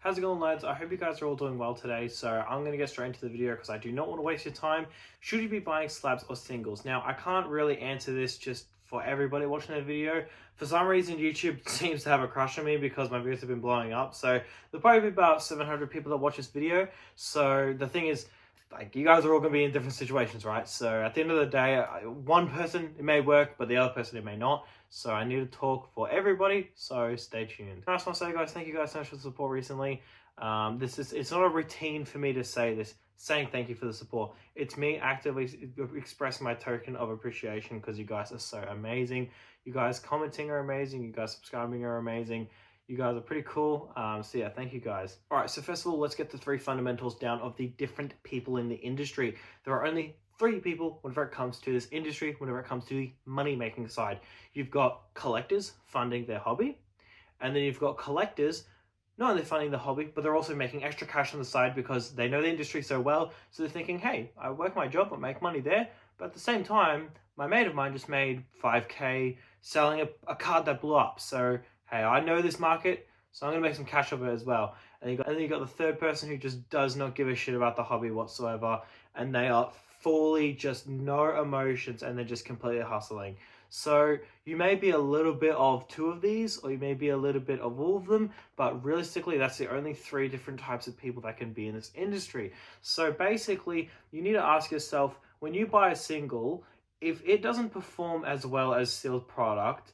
How's it going, lads? I hope you guys are all doing well today. So I'm going to get straight into the video because I do not want to waste your time. Should you be buying slabs or singles? Now, I can't really answer this just for everybody watching the video. For some reason, YouTube seems to have a crush on me because my videos have been blowing up. So there'll probably be about 700 people that watch this video. So the thing is, like, you guys are all going to be in different situations, right? So at the end of the day, one person, it may work, but the other person, it may not. So I need to talk for everybody, so stay tuned. I just want to say, guys, thank you guys so much for the support recently. It's not a routine for me to say this, saying thank you for the support. It's me actively expressing my token of appreciation because you guys are so amazing. You guys commenting are amazing. You guys subscribing are amazing. You guys are pretty cool. So yeah, thank you guys. All right, so first of all, let's get the three fundamentals down of the different people in the industry. There are only three people whenever it comes to this industry, whenever it comes to the money-making side. You've got collectors funding their hobby, and then you've got collectors not only funding the hobby, but they're also making extra cash on the side because they know the industry so well. So they're thinking, hey, I work my job, I make money there, but at the same time, my mate of mine just made 5K selling a card that blew up. So hey, I know this market, so I'm going to make some cash off it as well. And then you got the third person who just does not give a shit about the hobby whatsoever, and they are fully just no emotions, and they're just completely hustling. So you may be a little bit of two of these, or you may be a little bit of all of them, but realistically, that's the only three different types of people that can be in this industry. So basically, you need to ask yourself, when you buy a single, if it doesn't perform as well as sealed product,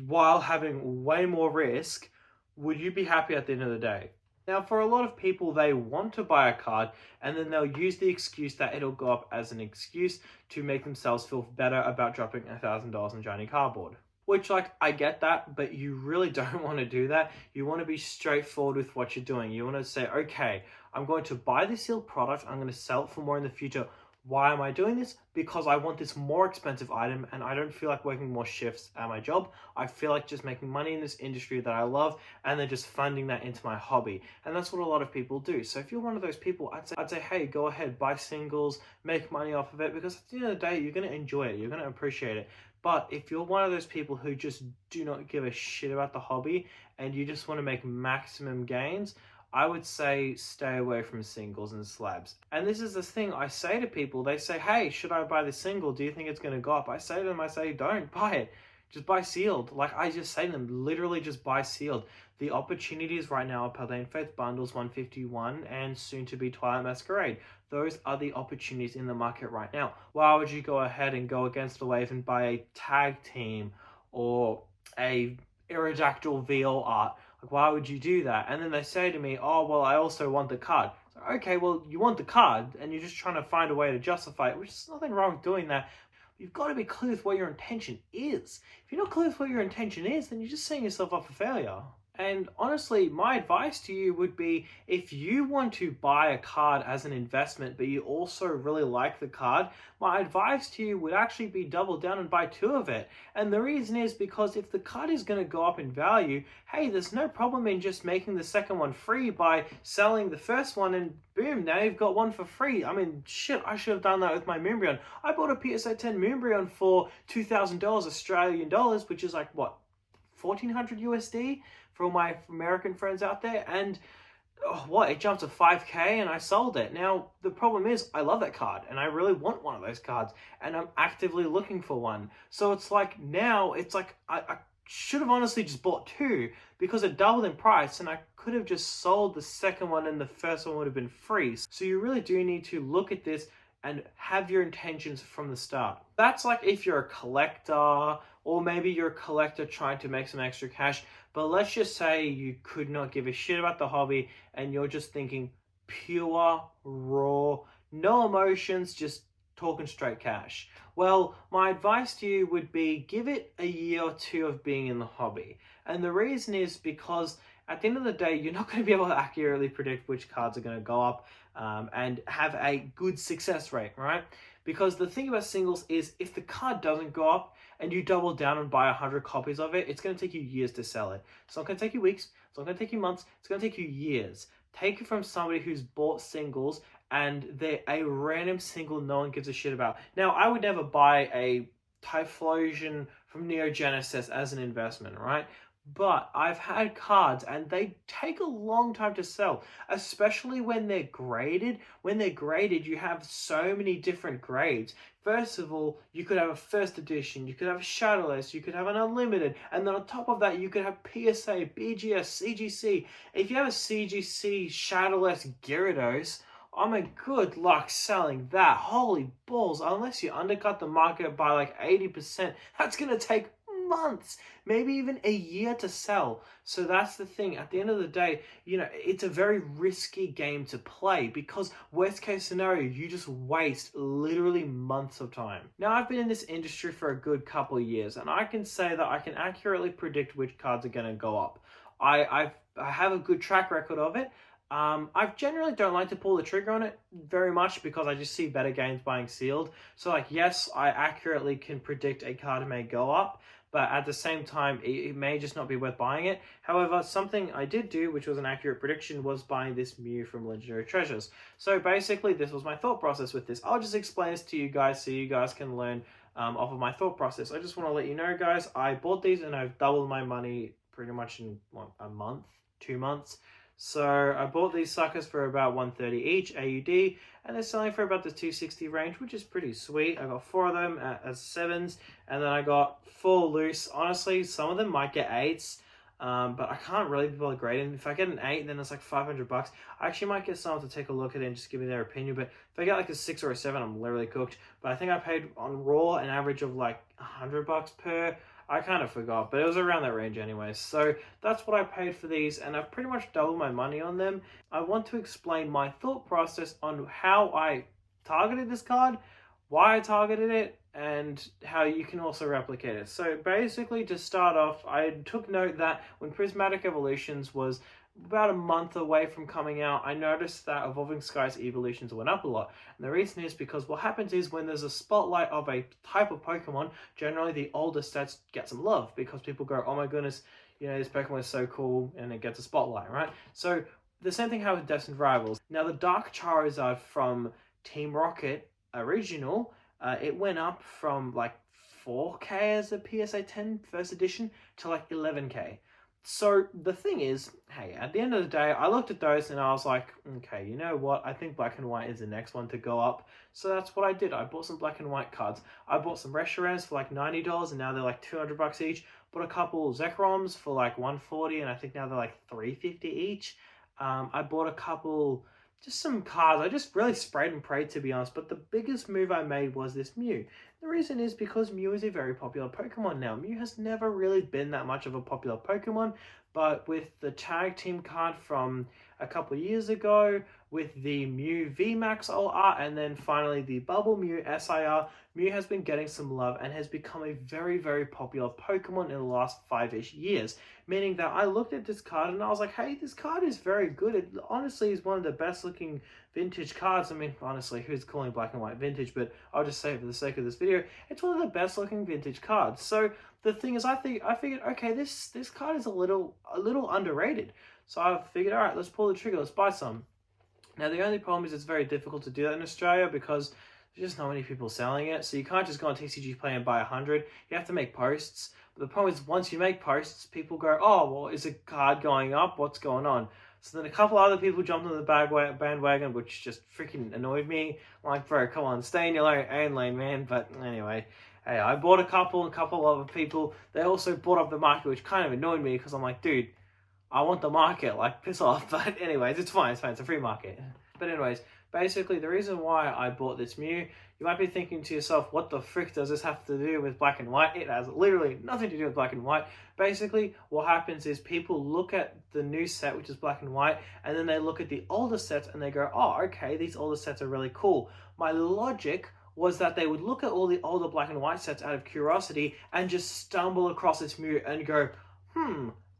while having way more risk, would you be happy at the end of the day? Now, for a lot of people, they want to buy a card and then they'll use the excuse that it'll go up as an excuse to make themselves feel better about dropping $1,000 on Johnny Cardboard. Which, like, I get that, but you really don't want to do that. You want to be straightforward with what you're doing. You want to say, okay, I'm going to buy this sealed product. I'm going to sell it for more in the future. Why am I doing this? Because I want this more expensive item and I don't feel like working more shifts at my job. I feel like just making money in this industry that I love and then just funding that into my hobby. And that's what a lot of people do. So if you're one of those people, I'd say, hey, go ahead, buy singles, make money off of it, because at the end of the day, you're going to enjoy it. You're going to appreciate it. But if you're one of those people who just do not give a shit about the hobby and you just want to make maximum gains, I would say stay away from singles and slabs. And this is the thing I say to people. They say, hey, should I buy this single? Do you think it's going to go up? I say to them, don't buy it. Just buy sealed. Like I just say to them, literally just buy sealed. The opportunities right now are Paladin Faith Bundles 151 and soon to be Twilight Masquerade. Those are the opportunities in the market right now. Why would you go ahead and go against the wave and buy a tag team or a Iridactyl VL art? Like, why would you do that? And then they say to me, oh, well, I also want the card. So, okay, well, you want the card and you're just trying to find a way to justify it, which is nothing wrong with doing that. You've got to be clear with what your intention is. If you're not clear with what your intention is, then you're just setting yourself up for failure. And honestly, my advice to you would be, if you want to buy a card as an investment, but you also really like the card, my advice to you would actually be double down and buy two of it. And the reason is because if the card is going to go up in value, hey, there's no problem in just making the second one free by selling the first one, and boom, now you've got one for free. I mean, shit, I should have done that with my Moonbryon. I bought a PSA 10 Moonbryon for $2,000 Australian dollars, which is like, what, 1,400 USD for all my American friends out there, and it jumped to 5K and I sold it. Now, the problem is I love that card and I really want one of those cards and I'm actively looking for one. So it's like now, I should have honestly just bought two because it doubled in price and I could have just sold the second one and the first one would have been free. So you really do need to look at this and have your intentions from the start. That's like if you're a collector, or maybe you're a collector trying to make some extra cash, but let's just say you could not give a shit about the hobby and you're just thinking pure, raw, no emotions, just talking straight cash. Well, my advice to you would be give it a year or two of being in the hobby. And the reason is because at the end of the day, you're not going to be able to accurately predict which cards are going to go up and have a good success rate, right? Because the thing about singles is if the card doesn't go up and you double down and buy 100 copies of it, it's going to take you years to sell it. It's not going to take you weeks. It's not going to take you months. It's going to take you years. Take it from somebody who's bought singles and they're a random single no one gives a shit about. Now, I would never buy a Typhlosion from Neo Genesis as an investment, right? but I've had cards and they take a long time to sell, especially when they're graded. When they're graded, you have so many different grades. First of all, you could have a first edition, you could have a shadowless, you could have an unlimited, and then on top of that, you could have PSA, BGS, CGC. If you have a CGC shadowless Gyarados, oh my good luck selling that. Holy balls, unless you undercut the market by like 80%, that's gonna take months, maybe even a year to sell. So that's the thing. At the end of the day, it's a very risky game to play because worst case scenario, you just waste literally months of time. Now, I've been in this industry for a good couple of years, and I can say that I can accurately predict which cards are going to go up. I have a good track record of it. I generally don't like to pull the trigger on it very much because I just see better games buying sealed. So like, yes, I accurately can predict a card may go up, but at the same time, it may just not be worth buying it. However, something I did do, which was an accurate prediction, was buying this Mew from Legendary Treasures. So basically, this was my thought process with this. I'll just explain this to you guys so you guys can learn off of my thought process. I just want to let you know, guys, I bought these and I've doubled my money pretty much in a month, 2 months. So I bought these suckers for about 130 each AUD, and they're selling for about the 260 range, which is pretty sweet. I got 4 of them as 7s, and then I got 4 loose. Honestly, some of them might get 8s, but I can't really be bothered grading. If I get an 8, then it's like $500. I actually might get someone to take a look at it and just give me their opinion, but if I get like a 6 or a 7, I'm literally cooked. But I think I paid on Raw an average of like $100 per. I kind of forgot, but it was around that range anyway. So that's what I paid for these, and I've pretty much doubled my money on them. I want to explain my thought process on how I targeted this card, why I targeted it, and how you can also replicate it. So basically, to start off, I took note that when Prismatic Evolutions was about a month away from coming out, I noticed that Evolving Skies evolutions went up a lot. And the reason is because what happens is when there's a spotlight of a type of Pokemon, generally the older sets get some love because people go, oh my goodness, this Pokemon is so cool, and it gets a spotlight, right? So the same thing happened with Destined Rivals. Now the Dark Charizard from Team Rocket original, it went up from like 4k as a PSA 10 first edition to like 11k. So the thing is, hey, at the end of the day, I looked at those and I was like, okay, you know what? I think black and white is the next one to go up. So that's what I did. I bought some black and white cards. I bought some Reshiram's for like $90 and now they're like $200 each. Bought a couple Zekroms for like $140 and I think now they're like $350 each. I bought a couple, just some cards. I just really sprayed and prayed, to be honest. But the biggest move I made was this Mew. The reason is because Mew is a very popular Pokemon now. Mew has never really been that much of a popular Pokemon, but with the Tag Team card from a couple of years ago, with the Mew VMAX OR, and then finally the Bubble Mew SIR, Mew has been getting some love and has become a very, very popular Pokemon in the last 5-ish years. Meaning that I looked at this card and I was like, hey, this card is very good. It honestly is one of the best looking vintage cards. I mean, honestly, who's calling black and white vintage? But I'll just say for the sake of this video, it's one of the best looking vintage cards. So the thing is, I figured, okay, this card is a little underrated. So I figured, all right, let's pull the trigger, let's buy some. Now the only problem is it's very difficult to do that in Australia because there's just not many people selling it. So you can't just go on TCG Play and buy 100. You have to make posts. But the problem is once you make posts, people go, oh, well, is a card going up? What's going on? So then a couple other people jumped on the bandwagon, which just freaking annoyed me. I'm like, bro, come on, stay in your own lane, man. But anyway, hey, I bought a couple other people. They also bought up the market, which kind of annoyed me because I'm like, dude, I want the market, like, piss off. But anyways, it's fine, it's a free market. But anyways, basically the reason why I bought this Mew, you might be thinking to yourself, what the frick does this have to do with black and white? It has literally nothing to do with black and white. Basically, what happens is people look at the new set, which is black and white, and then they look at the older sets and they go, oh, okay, these older sets are really cool. My logic was that they would look at all the older black and white sets out of curiosity and just stumble across this Mew and go,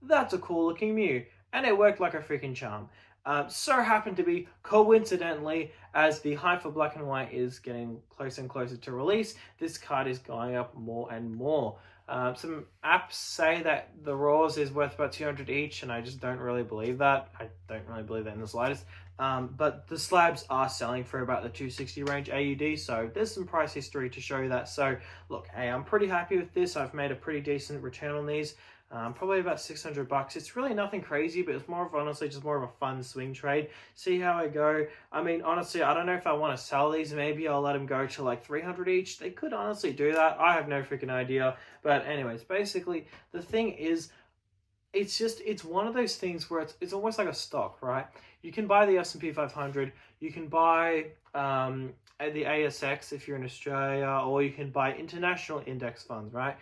that's a cool looking Mew. And it worked like a freaking charm. So happened to be, coincidentally, as the hype for black and white is getting closer and closer to release, this card is going up more and more. Some apps say that the Raws is worth about 200 each, and I just don't really believe that. I don't really believe that in the slightest. But the slabs are selling for about the 260 range AUD, so there's some price history to show that. So look, hey, I'm pretty happy with this. I've made a pretty decent return on these. probably about $600. It's really nothing crazy, but it's more of, honestly, just more of a fun swing trade. See how I go. I mean, honestly, I don't know if I want to sell these. Maybe I'll let them go to like 300 each. They could honestly do that. I have no freaking idea. But anyways, basically, the thing is, it's one of those things where it's almost like a stock, right? You can buy the S&P 500, you can buy the ASX if you're in Australia, or you can buy international index funds, right?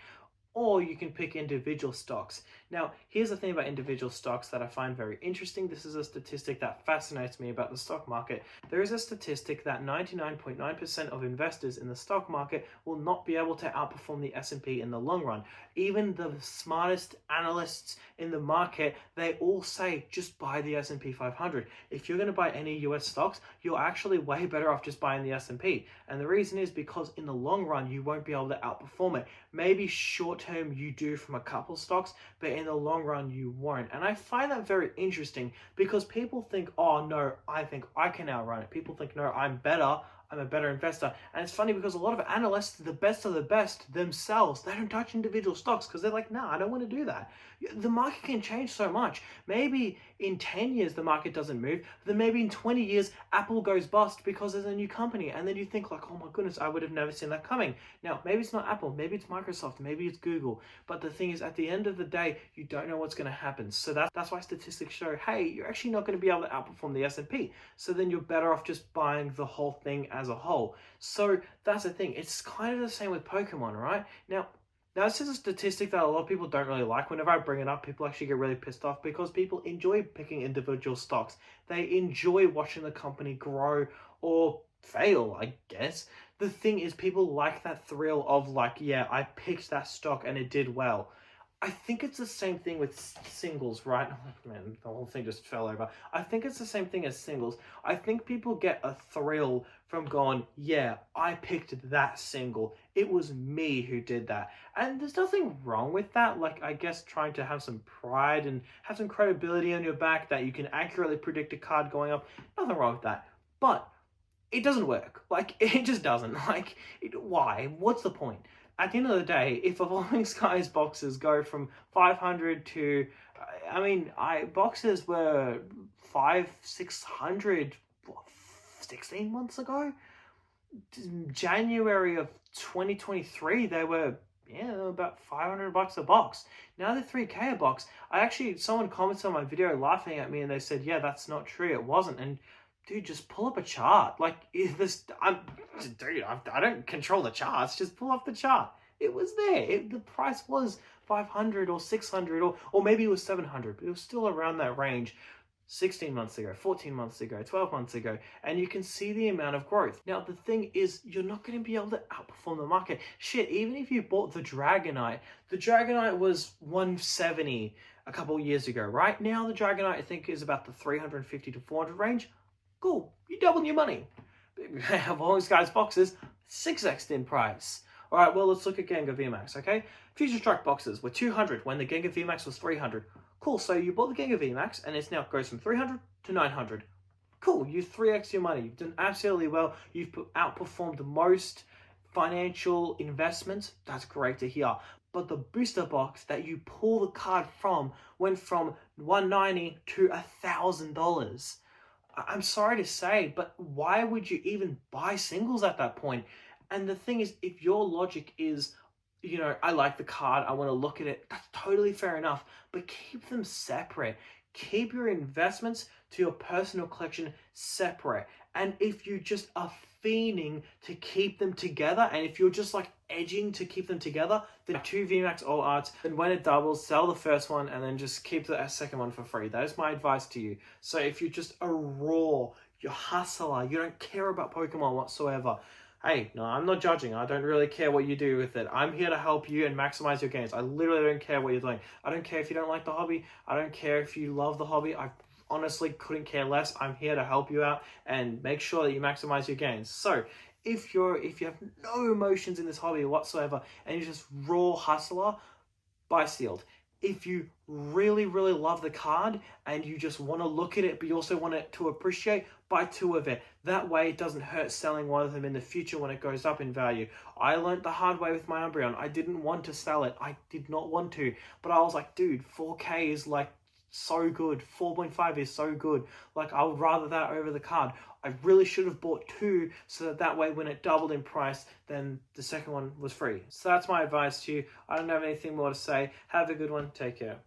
Or you can pick individual stocks. Now, here's the thing about individual stocks that I find very interesting. This is a statistic that fascinates me about the stock market. There is a statistic that 99.9% of investors in the stock market will not be able to outperform the S&P in the long run. Even the smartest analysts in the market, they all say just buy the S&P 500. If you're going to buy any US stocks, you're actually way better off just buying the S&P. And the reason is because in the long run, you won't be able to outperform it. Maybe short term you do from a couple stocks, but in the long run you won't. And I find that very interesting because people think, oh no, I think I can outrun it. People think, no, I'm better. I'm a better investor. And it's funny because a lot of analysts, the best of the best themselves, they don't touch individual stocks because they're like, nah, I don't want to do that. The market can change so much. Maybe in 10 years the market doesn't move, then maybe in 20 years Apple goes bust because there's a new company. And then you think like, oh my goodness, I would have never seen that coming. Now, maybe it's not Apple, maybe it's Microsoft, maybe it's Google. But the thing is, at the end of the day, you don't know what's going to happen. So that's why statistics show, hey, you're actually not going to be able to outperform the S&P. So then you're better off just buying the whole thing as a whole. So that's the thing. It's kind of the same with Pokemon, right? Now this is a statistic that a lot of people don't really like. Whenever I bring it up, people actually get really pissed off because people enjoy picking individual stocks. They enjoy watching the company grow or fail, I guess. The thing is, people like that thrill of like, yeah, I picked that stock and it did well. I think it's the same thing with singles, right? Oh, man, the whole thing just fell over. I think it's the same thing as singles. I think people get a thrill from going, yeah, I picked that single. It was me who did that. And there's nothing wrong with that. Like, I guess trying to have some pride and have some credibility on your back that you can accurately predict a card going up. Nothing wrong with that. But it doesn't work. Like, it just doesn't. Like, why? What's the point? At the end of the day, if Evolving Skies boxes go from 500 to, boxes were 600, 16 months ago? January of 2023, they were about $500 a box. Now they're $3K a box. Someone commented on my video laughing at me and they said, yeah, that's not true. It wasn't. And dude, just pull up a chart. Like, I don't control the charts. Just pull up the chart. It was there. The price was 500 or 600 or maybe it was 700, but it was still around that range 16 months ago, 14 months ago, 12 months ago, and you can see the amount of growth. Now, the thing is, you're not going to be able to outperform the market. Shit, even if you bought the Dragonite was 170 a couple of years ago, right? Now the Dragonite, I think, is about the 350 to 400 range. Cool, you doubled your money. Evolving Skies boxes, 6x in price. All right, well, let's look at Gengar VMAX, okay? Future Strike boxes were 200 when the Gengar VMAX was 300. Cool, so you bought the Gengar VMAX and it now goes from 300 to 900. Cool, you 3x your money. You've done absolutely well. You've outperformed most financial investments. That's great to hear. But the booster box that you pull the card from went from $190 to $1,000. I'm sorry to say, but why would you even buy singles at that point? And the thing is, if your logic is, I like the card, I want to look at it, that's totally fair enough, but keep them separate. Keep your investments to your personal collection separate. And if you just are fiending to keep them together, and if you're just like edging to keep them together, then 2 VMAX All Arts, and when it doubles, sell the first one and then just keep the second one for free. That is my advice to you. So if you're just a you're a hustler, you don't care about Pokemon whatsoever, hey, no, I'm not judging. I don't really care what you do with it. I'm here to help you and maximize your gains. I literally don't care what you're doing. I don't care if you don't like the hobby. I don't care if you love the hobby. I honestly couldn't care less. I'm here to help you out and make sure that you maximize your gains. So if you have no emotions in this hobby whatsoever and you're just raw hustler, buy sealed. if you really, really love the card and you just want to look at it, but you also want it to appreciate, buy 2 of it. That way it doesn't hurt selling one of them in the future when it goes up in value. I learned the hard way with my Umbreon. I didn't want to sell it. I did not want to. But I was like, dude, 4K is like so good. 4.5 is so good. Like, I would rather that over the card. I really should have bought 2 so that way when it doubled in price, then the second one was free. So that's my advice to you. I don't have anything more to say. Have a good one. Take care.